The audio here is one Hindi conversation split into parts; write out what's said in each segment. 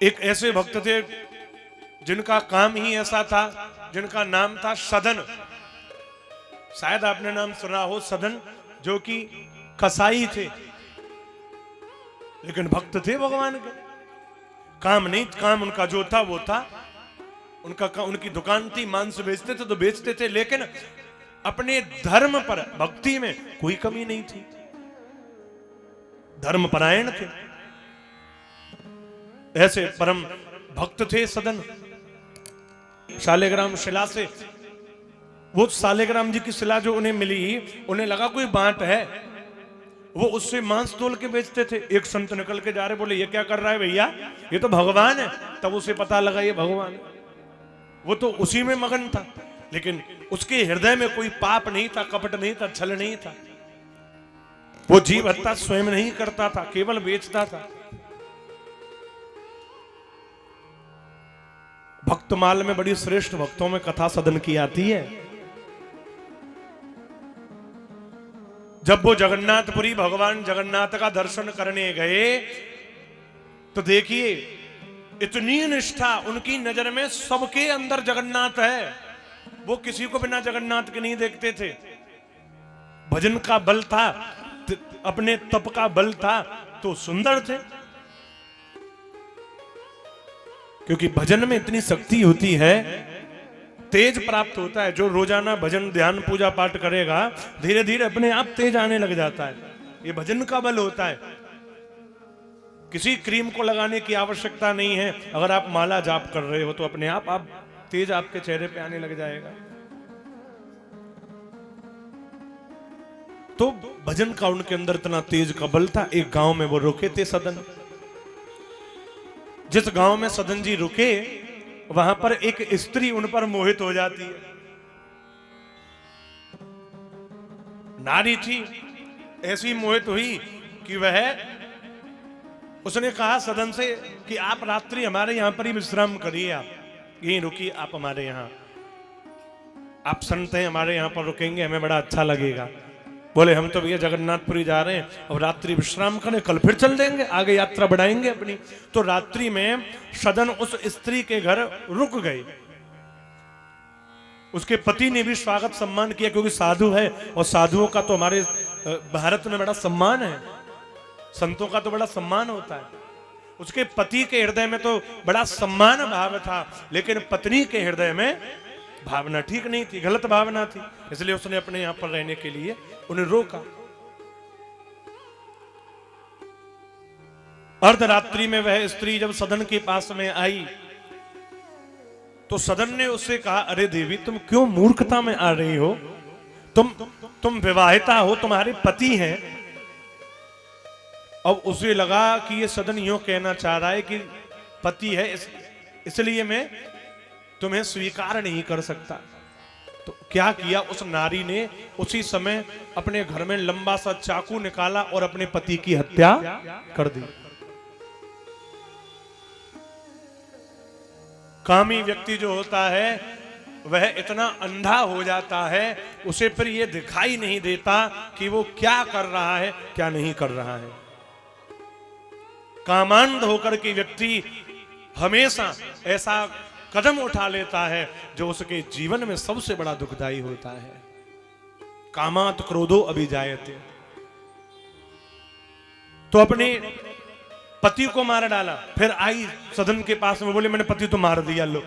एक ऐसे भक्त थे जिनका काम ही ऐसा था, जिनका नाम था सदन। शायद आपने नाम सुना हो सदन, जो कि कसाई थे लेकिन भक्त थे भगवान के। काम नहीं, काम उनका जो था वो था। उनकी दुकान थी, मांस बेचते थे तो बेचते थे, लेकिन अपने धर्म पर, भक्ति में कोई कमी नहीं थी। धर्मपरायण थे, ऐसे परम भक्त थे सदन। शालिग्राम शिला से, वो शालिग्राम जी की शिला जो उन्हें मिली, उन्हें लगा कोई बांट है, वो उससे मांस तोल के बेचते थे। एक संत निकल के जा रहे, बोले ये क्या कर रहा है भैया, ये तो भगवान है। तब उसे पता लगा ये भगवान है, वो तो उसी में मगन था, लेकिन उसके हृदय में कोई पाप नहीं था, कपट नहीं था, छल नहीं था। वो जीव हत्या स्वयं नहीं करता था, केवल बेचता था। भक्तमाल में बड़ी श्रेष्ठ भक्तों में कथा सदन की आती है। जब वो जगन्नाथपुरी भगवान जगन्नाथ का दर्शन करने गए तो देखिए, इतनी निष्ठा उनकी नजर में, सबके अंदर जगन्नाथ है, वो किसी को बिना जगन्नाथ के नहीं देखते थे। भजन का बल था, अपने तप का बल था, तो सुंदर थे। क्योंकि भजन में इतनी शक्ति होती है, तेज प्राप्त होता है। जो रोजाना भजन ध्यान पूजा पाठ करेगा, धीरे धीरे अपने आप तेज आने लग जाता है। ये भजन का बल होता है। किसी क्रीम को लगाने की आवश्यकता नहीं है। अगर आप माला जाप कर रहे हो तो अपने आप तेज आपके चेहरे पे आने लग जाएगा। तो भजन का उनके अंदर इतना तेज का बल था। एक गांव में वो रुके थे सदन। जिस गांव में सदन जी रुके, वहां पर एक स्त्री उन पर मोहित हो जाती है। नारी थी, ऐसी मोहित हुई कि वह, उसने कहा सदन से कि आप रात्रि हमारे यहां पर ही विश्राम करिए, आप यहीं रुकिए, आप हमारे यहां, आप संत हैं, हमारे यहां पर रुकेंगे, हमें बड़ा अच्छा लगेगा। बोले हम तो भैया जगन्नाथपुरी जा रहे हैं, अब रात्रि विश्राम करें, कल फिर चल देंगे, आगे यात्रा बढ़ाएंगे अपनी। तो रात्रि में सदन उस स्त्री के घर रुक गए। उसके पति ने भी स्वागत सम्मान किया, क्योंकि साधु है, और साधुओं का तो हमारे भारत में बड़ा सम्मान है, संतों का तो बड़ा सम्मान होता है। उसके पति के हृदय में तो बड़ा सम्मान भाव था, लेकिन पत्नी के हृदय में भावना ठीक नहीं थी, गलत भावना थी। इसलिए उसने अपने यहां पर रहने के लिए उन्हें रोका। अर्धरात्रि में वह स्त्री जब सदन के पास में आई तो सदन ने उससे कहा, अरे देवी, तुम क्यों मूर्खता में आ रही हो? तुम विवाहिता हो, तुम्हारे पति हैं। अब उसे लगा कि ये सदन यूं कहना चाह रहा है कि पति है, इसलिए मैं तुम्हें स्वीकार नहीं कर सकता। तो क्या किया उस नारी ने, उसी समय अपने घर में लंबा सा चाकू निकाला और अपने पति की हत्या कर दी। कामी व्यक्ति जो होता है वह इतना अंधा हो जाता है, उसे फिर यह दिखाई नहीं देता कि वो क्या कर रहा है, क्या नहीं कर रहा है। कामांध होकर के व्यक्ति हमेशा ऐसा कदम उठा लेता है जो उसके जीवन में सबसे बड़ा दुखदाई होता है। कामात क्रोधो अभिजायते। तो अपने पति को मार डाला। फिर आई सदन के पास में, बोले मैंने पति तो मार दिया। लो,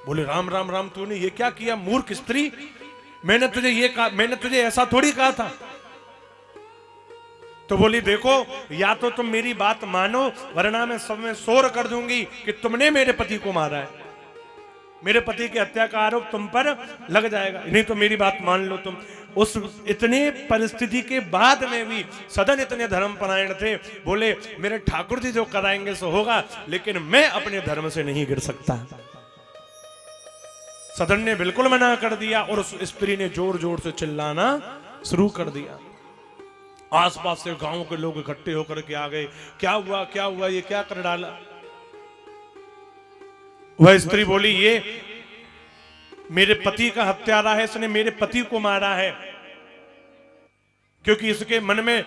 बोले राम राम राम, तूने ये क्या किया मूर्ख स्त्री? मैंने तुझे ये कहा, मैंने तुझे ऐसा थोड़ी कहा था। तो बोली देखो, या तो तुम मेरी बात मानो, वरना मैं सब में शोर कर दूंगी कि तुमने मेरे पति को मारा है, मेरे पति की हत्या का आरोप तुम पर लग जाएगा, नहीं तो मेरी बात मान लो तुम। उस इतने परिस्थिति के बाद में भी सदन इतने धर्मपरायण थे, बोले मेरे ठाकुर जी जो कराएंगे सो होगा, लेकिन मैं अपने धर्म से नहीं गिर सकता। सदन ने बिल्कुल मना कर दिया और उस स्त्री ने जोर जोर से चिल्लाना शुरू कर दिया। आसपास से गांव के लोग इकट्ठे होकर के आ गए, क्या हुआ क्या हुआ, ये क्या कर डाला? वह स्त्री बोली, ये मेरे पति का हत्यारा है, इसने मेरे पति को मारा है, क्योंकि इसके मन में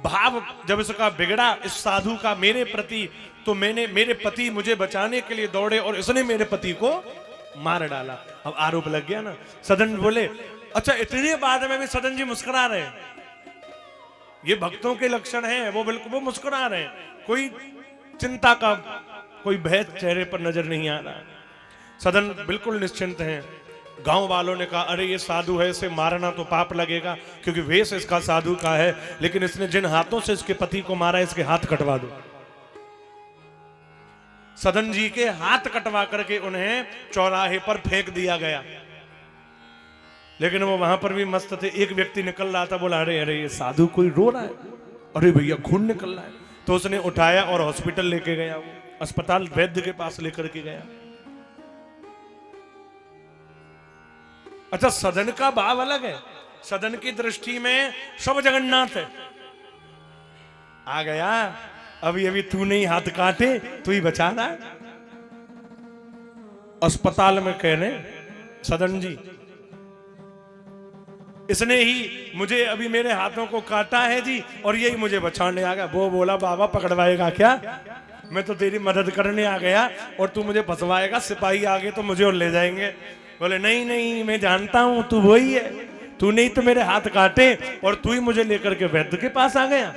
भाव जब इसका बिगड़ा इस साधु का मेरे प्रति, तो मेरे पति मुझे बचाने के लिए दौड़े और इसने मेरे पति को मार डाला। अब आरोप लग गया ना। सदन बोले अच्छा इतने बाद में भी सदन जी मुस्कुरा रहे हैं, ये भक्तों के लक्षण हैं। वो बिल्कुल वो मुस्कुरा रहे हैं, कोई चिंता का कोई भय चेहरे पर नजर नहीं आ रहा। सदन बिल्कुल निश्चिंत हैं। गांव वालों ने कहा अरे ये साधु है, इसे मारना तो पाप लगेगा क्योंकि वेश इसका साधु का है, लेकिन इसने जिन हाथों से इसके पति को मारा इसके हाथ कटवा दो। सदन जी के हाथ कटवा करके उन्हें चौराहे पर फेंक दिया गया। लेकिन वो वहां पर भी मस्त थे। एक व्यक्ति निकल रहा था, बोला अरे अरे ये साधु कोई रो रहा है, अरे भैया खून निकल रहा है। तो उसने उठाया और हॉस्पिटल लेके गया, वो अस्पताल वैद्य के पास लेकर के गया। अच्छा सदन का भाव अलग है। सदन की दृष्टि में सब जगन्नाथ है। आ गया अभी अभी तू नहीं हाथ काटे तू ही बचा रहा है। अस्पताल में कहने सदन जी इसने ही मुझे अभी मेरे हाथों को काटा है जी और यही मुझे बचाने आ गया। वो बोला बाबा पकड़वाएगा क्या, मैं तो तेरी मदद करने आ गया और तू मुझे फंसवाएगा, सिपाही आगे तो मुझे और ले जाएंगे। बोले नहीं नहीं मैं जानता हूं तू वही है, तूने ही तो मेरे हाथ काटे और तू ही मुझे लेकर के वैद्य के पास आ गया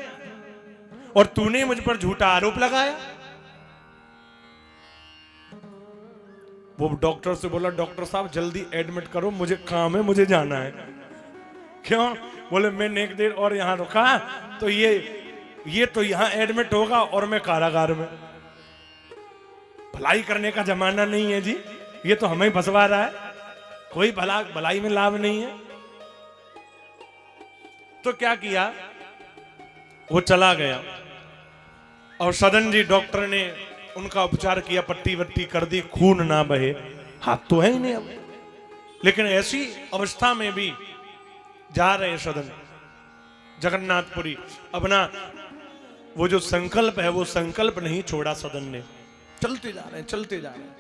और तूने मुझ पर झूठा आरोप लगाया। वो डॉक्टर से बोला डॉक्टर साहब जल्दी एडमिट करो, मुझे काम है, मुझे जाना है। क्यों? बोले मैंने एक देर और यहां रुका तो ये तो यहां एडमिट होगा और मैं कारागार में। भलाई करने का जमाना नहीं है जी, ये तो हमें फंसवा रहा है, कोई भलाई में लाभ नहीं है। तो क्या किया, वो चला गया और सदन जी डॉक्टर ने उनका उपचार किया, पट्टी वट्टी कर दी, खून ना बहे, हाथ तो है ही नहीं अब। लेकिन ऐसी अवस्था में भी जा रहे सदन जगन्नाथपुरी, अपना वो जो संकल्प है वो संकल्प नहीं छोड़ा सदन ने, चलते जा रहे हैं चलते जा रहे हैं।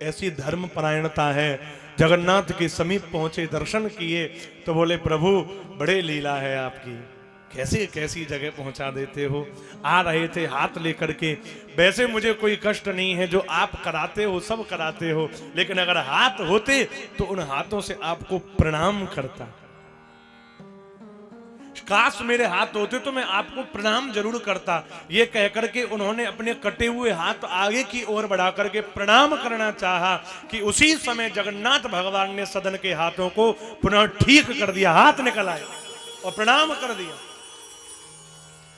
ऐसी धर्म परायणता है। जगन्नाथ के समीप पहुंचे, दर्शन किए तो बोले प्रभु बड़े लीला है आपकी, कैसे कैसी जगह पहुंचा देते हो। आ रहे थे हाथ लेकर के, वैसे मुझे कोई कष्ट नहीं है, जो आप कराते हो सब कराते हो, लेकिन अगर हाथ होते तो उन हाथों से आपको प्रणाम करता। काश मेरे हाथ होते तो मैं आपको प्रणाम जरूर करता। ये कहकर के उन्होंने अपने कटे हुए हाथ आगे की ओर बढ़ा करके प्रणाम करना चाहा कि उसी समय जगन्नाथ भगवान ने सदन के हाथों को पुनः ठीक कर दिया, हाथ निकल आए और प्रणाम कर दिया।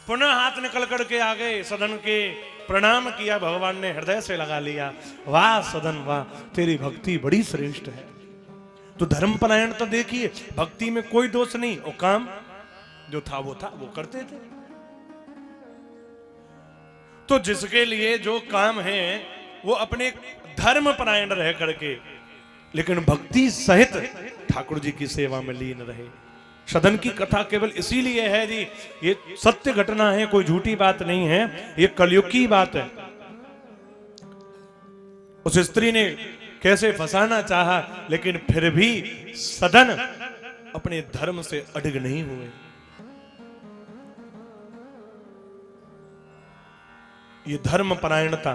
पुनः हाथ निकल करके आ गए सदन के, प्रणाम किया, भगवान ने हृदय से लगा लिया। वाह सदन वाह, तेरी भक्ति बड़ी श्रेष्ठ है। तो धर्मपरायण तो देखिए, भक्ति में कोई दोष नहीं, और काम जो था वो करते थे। तो जिसके लिए जो काम है वो अपने धर्म परायण रह करके, लेकिन भक्ति सहित ठाकुर जी की सेवा में लीन रहे। सदन की कथा केवल इसीलिए है जी, ये सत्य घटना है, कोई झूठी बात नहीं है, ये कलयुग की बात है। उस स्त्री ने कैसे फंसाना चाहा, लेकिन फिर भी सदन अपने धर्म से अडिग नहीं हुए। ये धर्म परायणता